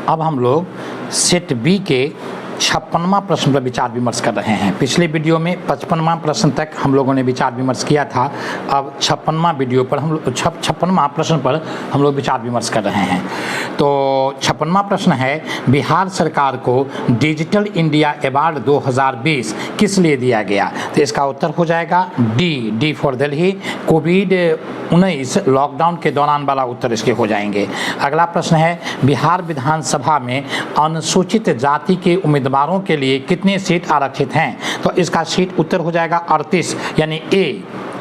अब हम लोग सेट बी के 56वां प्रश्न पर विचार विमर्श कर रहे हैं। पिछले वीडियो में 55वां प्रश्न तक हम लोगों ने विचार विमर्श किया था। अब 56वां प्रश्न पर हम लोग विचार विमर्श कर रहे हैं। तो 56वां प्रश्न है, बिहार सरकार को डिजिटल इंडिया अवार्ड 2020 किस लिए दिया गया? तो इसका उत्तर हो जाएगा D for Delhi. Covid lockdown के दौरान वाला उत्तर इसके हो जाएंगे। अगला प्रश्न है, बिहार विधानसभा में अनुसूचित जाति के उम्मीदवारों के लिए कितने सीट आरक्षित हैं? तो इसका सीट उत्तर हो जाएगा 38, यानी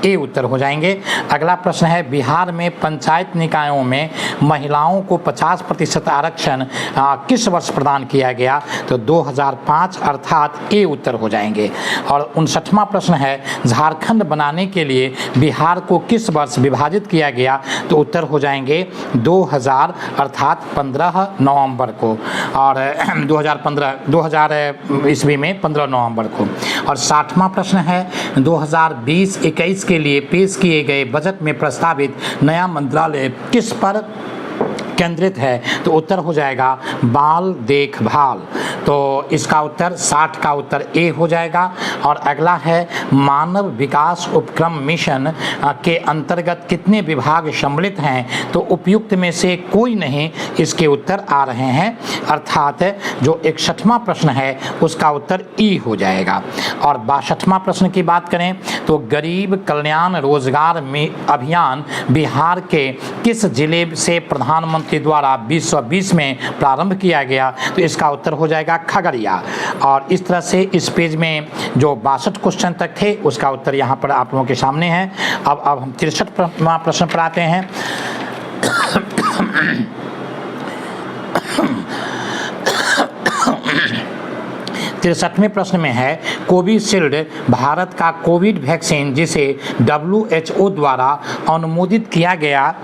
ए उत्तर हो जाएंगे। अगला प्रश्न है, बिहार में पंचायत निकायों में महिलाओं को 50% आरक्षण किस वर्ष प्रदान किया गया? तो 2005, अर्थात ए उत्तर हो जाएंगे। और 59वां प्रश्न है, झारखंड बनाने के लिए बिहार को किस वर्ष विभाजित किया गया? तो उत्तर हो जाएंगे 2000, अर्थात 15 नवंबर को। और 2000 ईस्वी में 15 नवंबर को। और 60वां प्रश्न है, 2020-21 के लिए पेश किए गए बजट में प्रस्तावित नया मंत्रालय किस पर केंद्रित है? तो उत्तर हो जाएगा बाल देखभाल। तो इसका उत्तर 60 का उत्तर ए हो जाएगा। और अगला है, मानव विकास उपक्रम मिशन के अंतर्गत कितने विभाग सम्मिलित हैं? तो उपयुक्त में से कोई नहीं, इसके उत्तर आ रहे हैं। अर्थात जो 61वां प्रश्न है उसका उत्तर ई हो जाएगा। और 62वां प्रश्न की बात करें तो गरीब कल्याण रोजगार अभियान बिहार के किस जिले से प्रधानमंत्री द्वारा 2020 में प्रारंभ किया गया? तो इसका उत्तर हो जाएगा खगड़िया। और इस तरह से इस पेज में जो 62 क्वेश्चन तक थे उसका उत्तर यहाँ पर आप लोगों के सामने है। अब हम 63वां प्रश्न पर आते हैं। 63वें प्रश्न में है, कोविशील्ड भारत का कोविड वैक्सीन जिसे WHO द्वारा अनुमोदित किया गया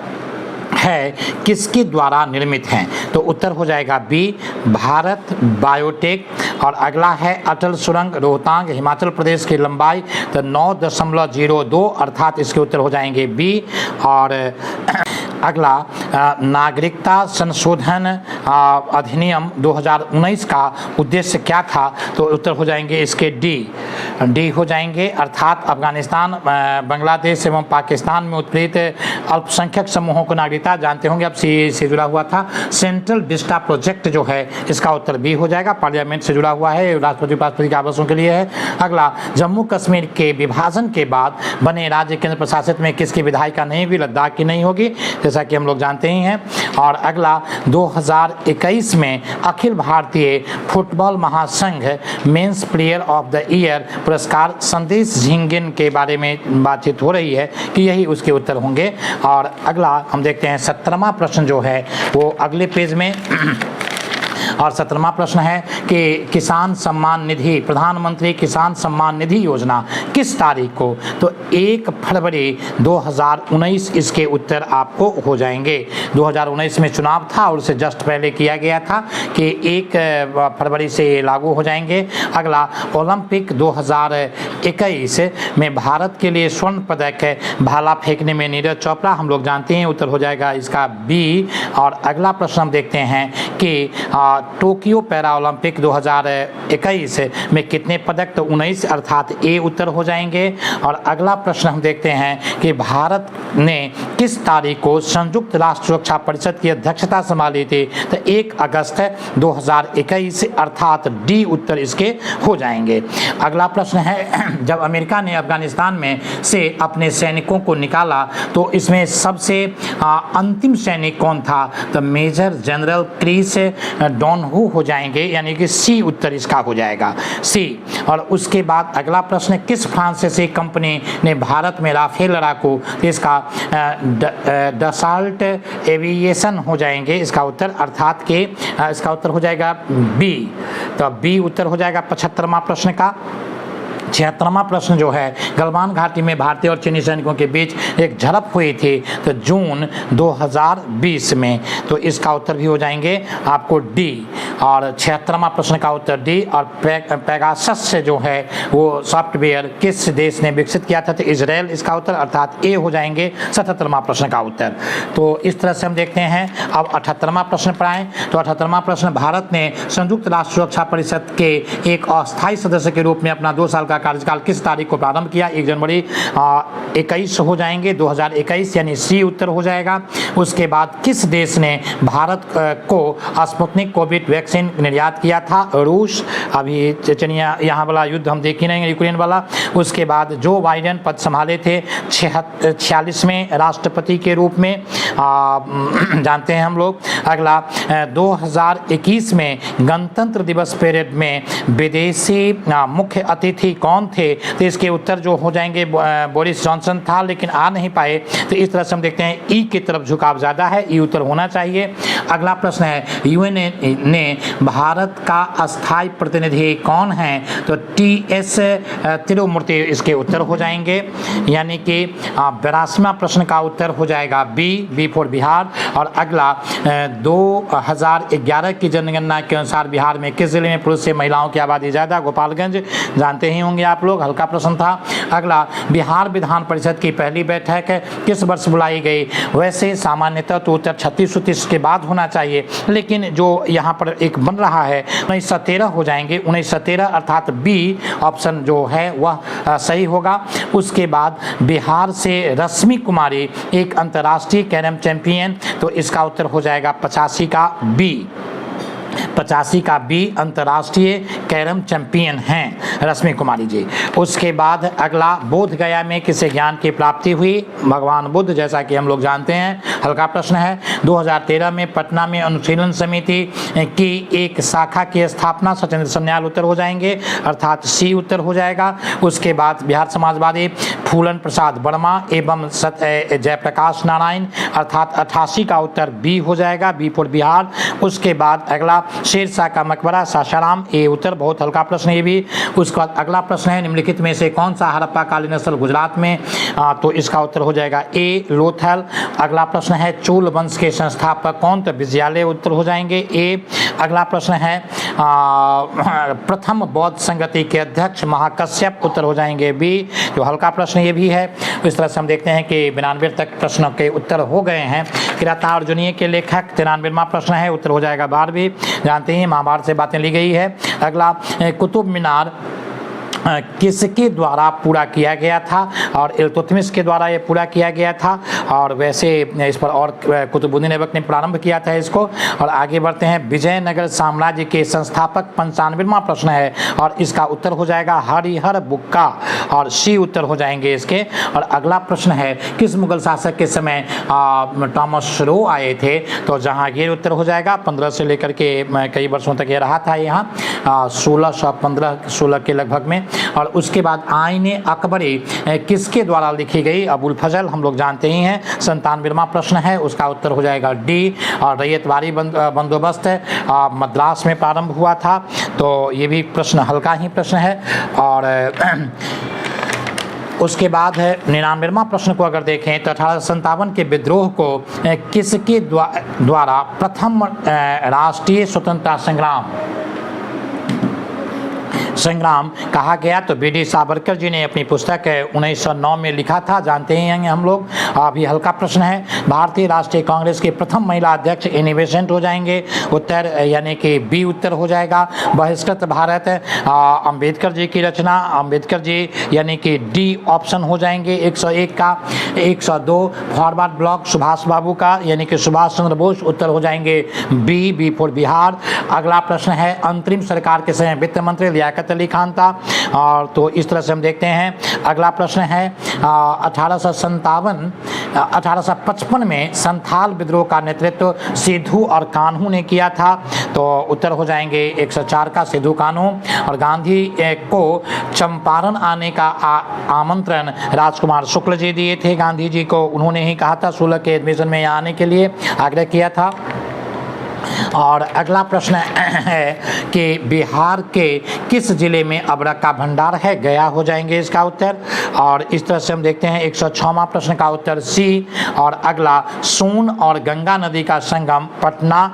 है किसके द्वारा निर्मित हैं? तो उत्तर हो जाएगा बी, भारत बायोटेक। और अगला है, अटल सुरंग रोहतांग हिमाचल प्रदेश की लंबाई तो 9.02, अर्थात इसके उत्तर हो जाएंगे बी। और अगला, नागरिकता संशोधन अधिनियम 2019 का उद्देश्य क्या था? तो उत्तर हो जाएंगे इसके डी हो जाएंगे, अर्थात अफगानिस्तान, बांग्लादेश एवं पाकिस्तान में उत्पीड़ित अल्पसंख्यक समूहों को नागरिकता, जानते होंगे अब सी से जुड़ा हुआ था। सेंट्रल विस्टा प्रोजेक्ट जो है इसका उत्तर बी हो जाएगा, पार्लियामेंट से जुड़ा हुआ है, राष्ट्रपति उपराष्ट्रपति के आवासों के लिए है। अगला, जम्मू कश्मीर के विभाजन के बाद बने राज्य केंद्र प्रशासित में किसकी विधायिका नहीं होगी? लद्दाख की नहीं होगी, जैसा कि हम लोग जानते ही हैं। और अगला, 2021 में अखिल भारतीय फुटबॉल महासंघ men's player of the year पुरस्कार संदेश झिंगिन के बारे में बातचीत हो रही है कि यही उसके उत्तर होंगे। और अगला हम देखते हैं 17वां प्रश्न जो है वो अगले पेज में। और 17वां प्रश्न है कि किसान सम्मान निधि, प्रधानमंत्री किसान सम्मान निधि योजना किस तारीख को? तो 1 फरवरी 2019 इसके उत्तर आपको हो जाएंगे। 2019 में चुनाव था और उससे जस्ट पहले किया गया था कि 1 फरवरी से लागू हो जाएंगे। अगला, ओलंपिक 2021 में भारत के लिए स्वर्ण पदक भाला फेंकने में नीरज चोपड़ा, हम लोग जानते हैं, उत्तर हो जाएगा इसका बी। और अगला प्रश्न हम देखते हैं कि टोक्यो पैरा ओलंपिक 2021 में कितने पदक? तो 19, अर्थात ए उत्तर हो जाएंगे। और अगला प्रश्न हम देखते हैं कि भारत ने किस तारीख को संयुक्त राष्ट्र सुरक्षा परिषद की अध्यक्षता संभाली थी? तो 1 अगस्त 2021, अर्थात डी उत्तर इसके हो जाएंगे। अगला प्रश्न है, जब अमेरिका ने अफगानिस्तान में से अपने सैनिकों को निकाला तो इसमें सबसे अंतिम सैनिक कौन था? तो मेजर जनरल क्रिस डॉनहू हो जाएंगे, यानी कि सी उत्तर इसका हो जाएगा, सी। और उसके बाद अगला प्रश्न, किस फ्रांसीसी कंपनी ने भारत में राफेल लड़ाकू, इसका डसाल्ट एविएशन हो जाएंगे इसका उत्तर, अर्थात के इसका उत्तर हो जाएगा बी। तो बी उत्तर हो जाएगा 75वां प्रश्न का। 76वां प्रश्न जो है, गलवान घाटी में भारतीय और चीनी सैनिकों के बीच एक झड़प हुई थी तो जून 2020 में, तो इसका उत्तर भी हो जाएंगे आपको डी। और 76वां प्रश्न का उत्तर डी। और पेगासस से जो है वो सॉफ्टवेयर किस देश ने विकसित किया था, तो इजराइल इसका उत्तर, अर्थात ए हो जाएंगे 77वां प्रश्न का उत्तर। तो इस तरह से हम देखते हैं। अब 78वां प्रश्न पर आएँ तो 78वां प्रश्न, भारत ने संयुक्त राष्ट्र सुरक्षा परिषद के एक अस्थायी सदस्य के रूप में अपना 2 साल का कार्यकाल किस तारीख को प्रारंभ किया, 1 जनवरी 21 हो जाएंगे 2021, यानी सी उत्तर हो जाएगा। उसके बाद किस देश ने भारत को स्पुतनिक कोविड वैक्सीन निर्यात किया था, रूस। अभी चेचनिया यहाँ वाला युद्ध हम देख ही नहीं, यूक्रेन वाला। उसके बाद जो बाइडेन पद संभाले थे 46वें राष्ट्रपति के रूप में, जानते हैं हम लोग। अगला 2021 में गणतंत्र दिवस परेड में विदेशी मुख्य अतिथि कौन थे, तो इसके उत्तर जो हो जाएंगे बोरिस जॉनसन था, लेकिन आ नहीं पाए। तो इस तरह से हम देखते हैं ई की तरफ झुकाव ज़्यादा है, ई उत्तर होना चाहिए। अगला प्रश्न है, यूएन ने भारत का अस्थायी प्रतिनिधि कौन है, तो TS तिरुमूर्ति इसके उत्तर हो जाएंगे, यानी कि 82वां प्रश्न का उत्तर हो जाएगा बी फॉर बिहार। और अगला 2011 की जनगणना के अनुसार बिहार में किस जिले में पुरुष से महिलाओं की आबादी ज़्यादा, गोपालगंज, जानते ही होंगे आप लोग, हल्का प्रश्न था। अगला, बिहार विधान परिषद की पहली बैठक किस वर्ष बुलाई गई, वैसे सामान्यतः तो उत्तर 36-37 के बाद होना चाहिए, लेकिन जो यहाँ पर एक बन रहा है 1913 हो जाएंगे, 1913, अर्थात बी ऑप्शन जो है वह सही होगा। उसके बाद बिहार से रश्मि कुमारी एक अंतर्राष्ट्रीय कैरम चैंपियन, तो इसका उत्तर हो जाएगा 85 का बी। 85 का बी अंतर्राष्ट्रीय कैरम चैंपियन हैं रश्मि कुमारी जी। उसके बाद अगला, बोध गया में किसे ज्ञान की प्राप्ति हुई, भगवान बुद्ध, जैसा कि हम लोग जानते हैं, हल्का प्रश्न है। 2013 में पटना में अनुशीलन समिति की एक शाखा की स्थापना, सत्येंद्र सन्याल उत्तर हो जाएंगे, अर्थात सी उत्तर हो जाएगा। उसके बाद बिहार समाजवादी फूलन प्रसाद वर्मा एवं जयप्रकाश नारायण, अर्थात 88 का उत्तर बी हो जाएगा, बी फॉर बिहार। उसके बाद अगला, शेरशाह का मकबरा सासाराम, ए उत्तर, बहुत हल्का प्रश्न ये भी। उसके बाद अगला प्रश्न है, निम्नलिखित में से कौन सा हड़प्पा कालीन स्थल गुजरात में, तो इसका उत्तर हो जाएगा ए लोथल। अगला प्रश्न है, चोल वंश के संस्थापक कौन, तो विजयालय उत्तर हो जाएंगे ए। अगला प्रश्न है, प्रथम बौद्ध संगति के अध्यक्ष महाकश्यप, उत्तर हो जाएंगे बी, जो हल्का प्रश्न ये भी है। इस तरह से हम देखते हैं कि 92 तक प्रश्नों के उत्तर हो गए हैं। किराता अर्जुनीय के लेखक, 93वां प्रश्न है, उत्तर हो जाएगा 12वीं, जानते हैं महाभारत से बातें ली गई है। अगला, कुतुब मीनार किसके द्वारा पूरा किया गया था, और इल्तुतमिश के द्वारा ये पूरा किया गया था, और वैसे इस पर और कुतुबुद्दीन ऐबक ने प्रारंभ किया था इसको। और आगे बढ़ते हैं, विजयनगर साम्राज्य के संस्थापक, 95वां प्रश्न है, और इसका उत्तर हो जाएगा हरिहर बुक्का, और सी उत्तर हो जाएंगे इसके। और अगला प्रश्न है, किस मुगल शासक के समय टॉमस रो आए थे, तो जहांगीर उत्तर हो जाएगा, 15 से लेकर के कई वर्षों तक ये रहा था यहाँ, 1615-16 के लगभग में। और उसके बाद आईने अकबरी किसके द्वारा लिखी गई, अबुल फजल, हम लोग जानते ही हैं, 97वां प्रश्न है, उसका उत्तर हो जाएगा डी। और रैयतवाड़ी बंदोबस्त मद्रास में प्रारंभ हुआ था, तो ये भी प्रश्न हल्का ही प्रश्न है। और उसके बाद है 99वां प्रश्न को अगर देखें तो 1857 के विद्रोह को किसके द्वारा प्रथम राष्ट्रीय स्वतंत्रता संग्राम कहा गया, तो बी डी सावरकर जी ने अपनी पुस्तक 1909 में लिखा था, जानते ही हैं हम लोग। अभी हल्का प्रश्न है, भारतीय राष्ट्रीय कांग्रेस के प्रथम महिला अध्यक्ष एनी बेसेंट हो जाएंगे, उत्तर यानी कि बी उत्तर हो जाएगा। बहिष्कृत भारत, अंबेडकर जी की रचना, अंबेडकर जी यानी कि डी ऑप्शन हो जाएंगे 101 का। 102 फॉरवर्ड ब्लॉक सुभाष बाबू का, यानी कि सुभाष चंद्र बोस, उत्तर हो जाएंगे बी फॉर बिहार। अगला प्रश्न है, अंतरिम सरकार के समय वित्त मंत्री लियाकत अली खान था, और तो इस तरह से हम देखते हैं। अगला प्रश्न है, 1855 में संथाल विद्रोह का नेतृत्व सिद्धू और कान्हू ने किया था, तो उत्तर हो जाएंगे 104 का सिद्धू कान्हू। और गांधी को चंपारण आने का आमंत्रण राजकुमार शुक्ल जी दिए थे गांधी जी को, उन्होंने ही कहा था 16 के एडमिशन में यहाँ आने के लिए आग्रह किया था। और अगला प्रश्न है कि बिहार के किस जिले में अबरख का भंडार है? गया हो जाएंगे इसका उत्तर। और इस तरह से हम देखते हैं 106वां प्रश्न का उत्तर सी। और अगला, सोन और गंगा नदी का संगम पटना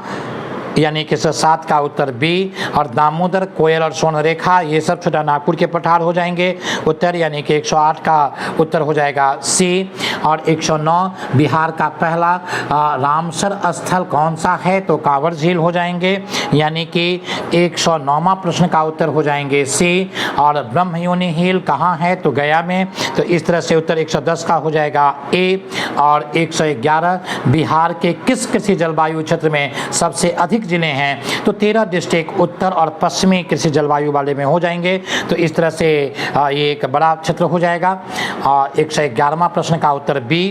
यानी कि 107 का उत्तर बी। और दामोदर, कोयल और स्वर्णरेखा ये सब छोटा नागपुर के पठार हो जाएंगे उत्तर, यानी कि 108 का उत्तर हो जाएगा सी। और 109, बिहार का पहला रामसर स्थल कौन सा है? तो कांवर झील हो जाएंगे, यानी कि 109वां प्रश्न का उत्तर हो जाएंगे सी। और ब्रह्मयोनि हिल कहाँ है? तो गया में, तो इस तरह से उत्तर 110 का हो जाएगा ए। और 111, बिहार के किस कृषि जलवायु क्षेत्र में सबसे अधिक जिले हैं? तो 13 डिस्ट्रिक्ट उत्तर और पश्चिमी कृषि जलवायु वाले में हो जाएंगे, तो इस तरह से ये एक बड़ा क्षेत्र हो जाएगा। और 111वां प्रश्न का उत्तर बी।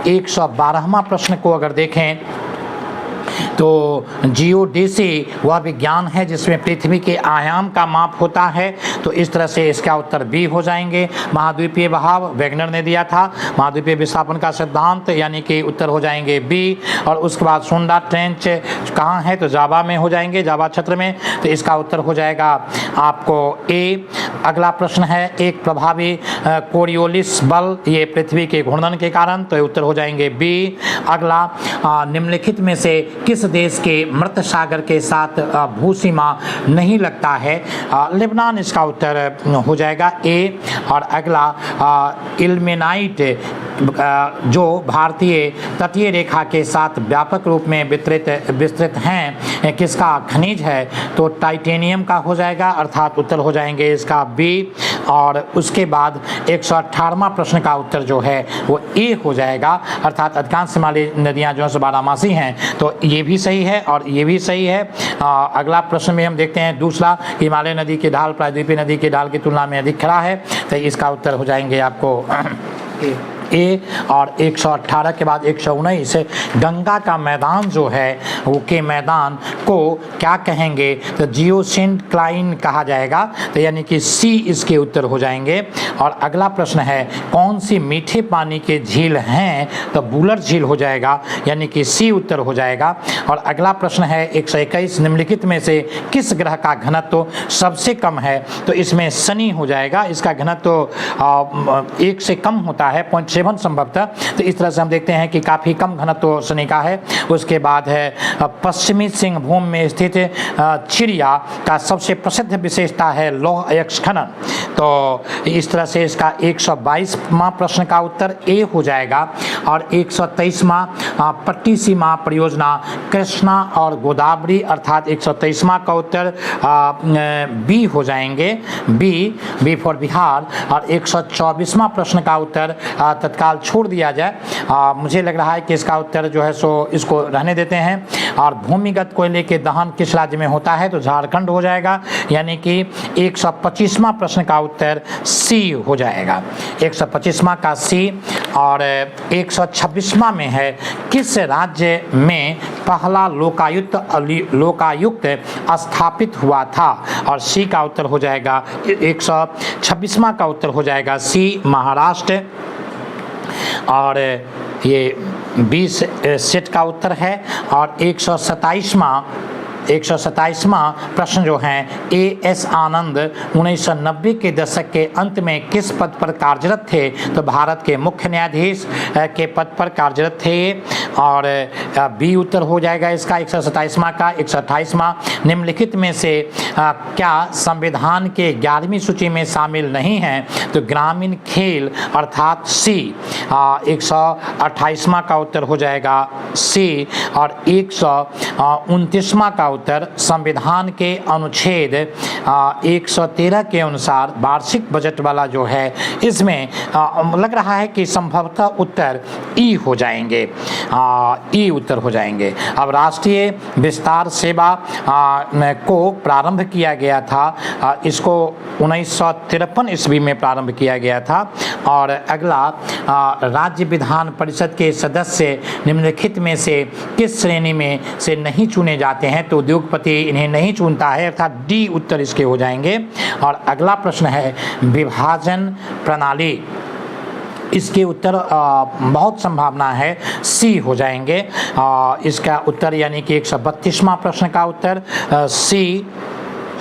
112वां प्रश्न को अगर देखें तो जियोडेसी वह विज्ञान है जिसमें पृथ्वी के आयाम का माप होता है, तो इस तरह से इसका उत्तर बी हो जाएंगे। महाद्वीपीय बहाव वेगनर ने दिया था, महाद्वीपीय विस्थापन का सिद्धांत, यानी कि उत्तर हो जाएंगे बी। और उसके बाद सुंडा ट्रेंच कहाँ है? तो जावा में हो जाएंगे, जावा क्षेत्र में, तो इसका उत्तर हो जाएगा आपको ए। अगला प्रश्न है, एक प्रभावी कोरियोलिस बल ये पृथ्वी के घूर्णन के कारण, तो उत्तर हो जाएंगे बी। अगला, निम्नलिखित में से किस देश के मृत सागर के साथ भूसीमा नहीं लगता है? लेबनान इसका उत्तर हो जाएगा ए। और अगला, इल्मेनाइट जो भारतीय तटीय रेखा के साथ व्यापक रूप में विस्तृत हैं, किसका खनिज है? तो टाइटेनियम का हो जाएगा, अर्थात उत्तर हो जाएंगे इसका बी। और उसके बाद 118वां प्रश्न का उत्तर जो है वो ए हो जाएगा, अर्थात अधिकांश हिमालयी नदियां जो है 12मासी हैं, तो ये भी सही है और ये भी सही है। अगला प्रश्न में हम देखते हैं दूसरा, हिमालय नदी की ढाल प्रायद्वीपीय नदी की ढाल की तुलना में अधिक खड़ा है, तो इसका उत्तर हो जाएंगे आपको ए। और 118 के बाद 119, गंगा का मैदान जो है वो के मैदान को क्या कहेंगे? तो जियोसिंक्लाइन कहा जाएगा, तो यानी कि सी इसके उत्तर हो जाएंगे। और अगला प्रश्न है, कौन सी मीठे पानी के झील हैं? तो बुलर झील हो जाएगा, यानी कि सी उत्तर हो जाएगा। और अगला प्रश्न है 121, निम्नलिखित में से किस ग्रह का घनत्व सबसे कम है? तो इसमें शनि हो जाएगा, इसका घनत्व 1 से कम होता है, 0.7 संभवतः, तो इस तरह से हम देखते हैं कि काफ़ी कम घनत्व शनि का है। उसके बाद है पश्चिमी सिंहभूम में स्थित चिड़िया का सबसे प्रसिद्ध विशेषता है लौह अयस्क खनन, तो इस तरह से इसका 122वां प्रश्न का उत्तर ए हो जाएगा। और 123वां, पट्टी सीमा परियोजना कृष्णा और गोदावरी, अर्थात 123वां का उत्तर बी हो जाएंगे, बी फॉर बिहार। और 124वां प्रश्न का उत्तर तत्काल छोड़ दिया जाए, मुझे लग रहा है कि इसका उत्तर जो है सो इसको रहने देते हैं। और भूमिगत कोयले के दहन किस राज्य में होता है? तो झारखंड हो जाएगा, यानी कि 125वां प्रश्न का उत्तर सी हो जाएगा, 125वां का सी। और 126वां में है, किस राज्य में पहला लोकायुक्त स्थापित हुआ था? और सी का उत्तर हो जाएगा, 126वां का उत्तर हो जाएगा सी, महाराष्ट्र। और ये 20 सेट का उत्तर है। और 127वां प्रश्न जो है, A.S. आनंद 1990 के दशक के अंत में किस पद पर कार्यरत थे? तो भारत के मुख्य न्यायाधीश के पद पर कार्यरत थे। और बी उत्तर हो जाएगा इसका 127वां का। 128वां, निम्नलिखित में से क्या संविधान के 11वीं सूची में शामिल नहीं है? तो ग्रामीण खेल, अर्थात सी, 128वां का उत्तर हो जाएगा सी। और 129वां का उत्तर, संविधान के अनुच्छेद 113 के अनुसार वार्षिक बजट वाला जो है इसमें लग रहा है कि संभवतः उत्तर ई हो जाएंगे, ई उत्तर हो जाएंगे। अब राष्ट्रीय विस्तार सेवा को प्रारंभ किया गया था, इसको 1953 ईस्वी में प्रारंभ किया गया था। और अगला, राज्य विधान परिषद के सदस्य निम्नलिखित में से किस श्रेणी में से नहीं चुने जाते हैं? तो उद्योगपति इन्हें नहीं चुनता है, अर्थात डी उत्तर इसके हो जाएंगे। और अगला प्रश्न है, विभाजन प्रणाली इसके उत्तर बहुत संभावना है सी हो जाएंगे। इसका उत्तर यानी कि 132वां प्रश्न का उत्तर सी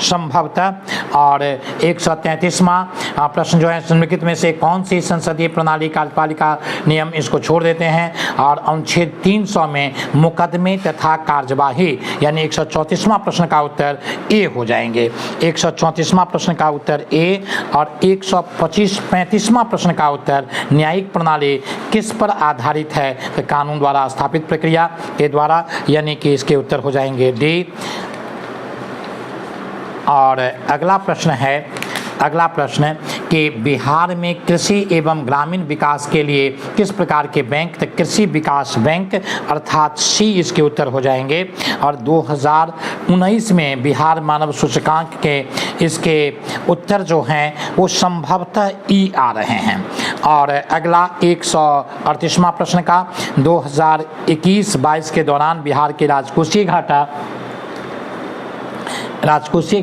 संभवतः। और 133वां प्रश्न जो है निम्नलिखित में से कौन सी संसदीय प्रणाली कार्यपालिका नियम, इसको छोड़ देते हैं। और अनुच्छेद 300 में मुकदमे तथा कार्यवाही यानी 134वां प्रश्न का उत्तर ए हो जाएंगे। 134वां प्रश्न का उत्तर ए। और 135वां प्रश्न का उत्तर न्यायिक प्रणाली किस पर आधारित है, तो कानून द्वारा स्थापित प्रक्रिया के द्वारा, यानी कि इसके उत्तर हो जाएंगे डी। और अगला प्रश्न कि बिहार में कृषि एवं ग्रामीण विकास के लिए किस प्रकार के बैंक, तो कृषि विकास बैंक अर्थात सी इसके उत्तर हो जाएंगे। और 2019 में बिहार मानव सूचकांक के इसके उत्तर जो हैं वो संभवतः ई आ रहे हैं। और अगला 138वां प्रश्न का 2021-22 के दौरान बिहार के राजकोषीय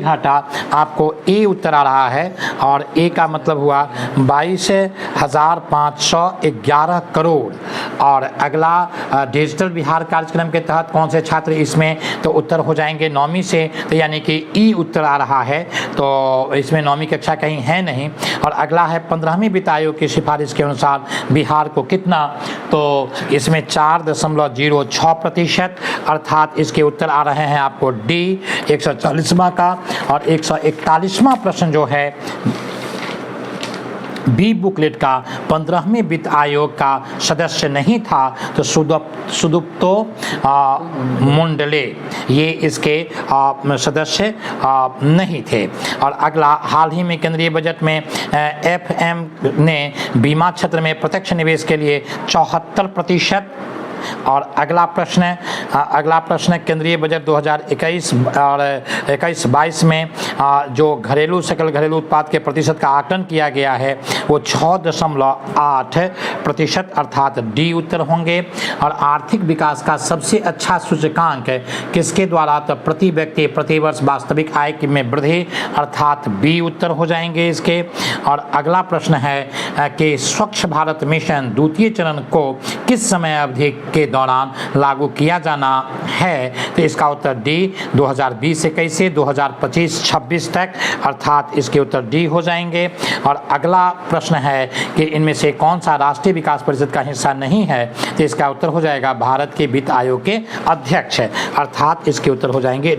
घाटा आपको ए उत्तर आ रहा है। और ए का मतलब हुआ 22,511 करोड़। और अगला डिजिटल बिहार कार्यक्रम के तहत कौन से छात्र इसमें, तो उत्तर हो जाएंगे 9वीं से, तो यानी कि ई उत्तर आ रहा है, तो इसमें 9वीं कक्षा कहीं है नहीं। और अगला है 15वीं वित्त आयोग की सिफारिश के अनुसार बिहार को कितना, तो इसमें 4.06% अर्थात इसके उत्तर आ रहे हैं आपको डी 140वां का। और 141वां प्रश्न जो है बी बुकलेट का 15वें वित्त आयोग का सदस्य नहीं था, तो सुदुप्तो मुंडले ये इसके सदस्य नहीं थे। और अगला, हाल ही में केंद्रीय बजट में एफएम ने बीमा क्षेत्र में प्रत्यक्ष निवेश के लिए 74%। और अगला प्रश्न केंद्रीय बजट 2021 और 21-22 में जो सकल घरेलू उत्पाद के प्रतिशत का आकलन किया गया है वो 6.8% अर्थात डी उत्तर होंगे। और आर्थिक विकास का सबसे अच्छा सूचकांक किसके द्वारा, तो प्रति व्यक्ति प्रति वर्ष वास्तविक आय में वृद्धि अर्थात बी उत्तर हो जाएंगे इसके। और अगला प्रश्न है कि स्वच्छ भारत मिशन द्वितीय चरण को किस समय अवधि के दौरान लागू किया जाना है, तो इसका उत्तर डी 2020-21 से 2025-26 तक अर्थात इसके उत्तर डी हो जाएंगे। और अगला प्रश्न है कि इनमें से कौन सा राष्ट्रीय विकास परिषद का हिस्सा नहीं है, तो इसका उत्तर हो जाएगा भारत के वित्त आयोग के अध्यक्ष अर्थात इसके उत्तर हो जाएंगे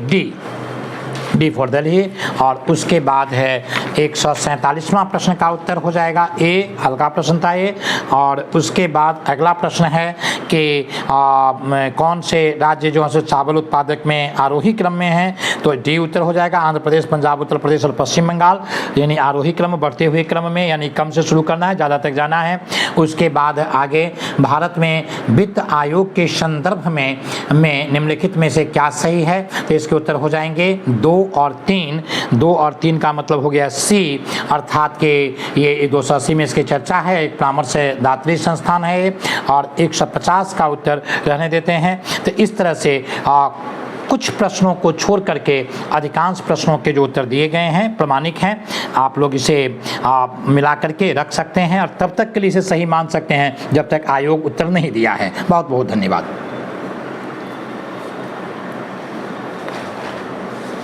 डी फॉर दिल्ली। और उसके बाद है 147वां प्रश्न का उत्तर हो जाएगा ए, हल्का प्रश्न था ये। और उसके बाद अगला प्रश्न है कि कौन से राज्य जो है चावल उत्पादक में आरोही क्रम में है, तो डी उत्तर हो जाएगा आंध्र प्रदेश, पंजाब, उत्तर प्रदेश और पश्चिम बंगाल, यानी आरोही क्रम बढ़ते हुए क्रम में, यानी कम से शुरू करना है, ज़्यादा तक जाना है। उसके बाद आगे भारत में वित्त आयोग के संदर्भ में निम्नलिखित में से क्या सही है, तो इसके उत्तर हो जाएंगे 2 और 3 का मतलब हो गया सी अर्थात के ये 280 में इसकी चर्चा है, एक परामर्श दात्री संस्थान है। और 150 का उत्तर रहने देते हैं। तो इस तरह से कुछ प्रश्नों को छोड़ करके अधिकांश प्रश्नों के जो उत्तर दिए गए हैं प्रामाणिक हैं। आप लोग इसे मिला करके रख सकते हैं और तब तक के लिए इसे सही मान सकते हैं जब तक आयोग उत्तर नहीं दिया है। बहुत बहुत धन्यवाद।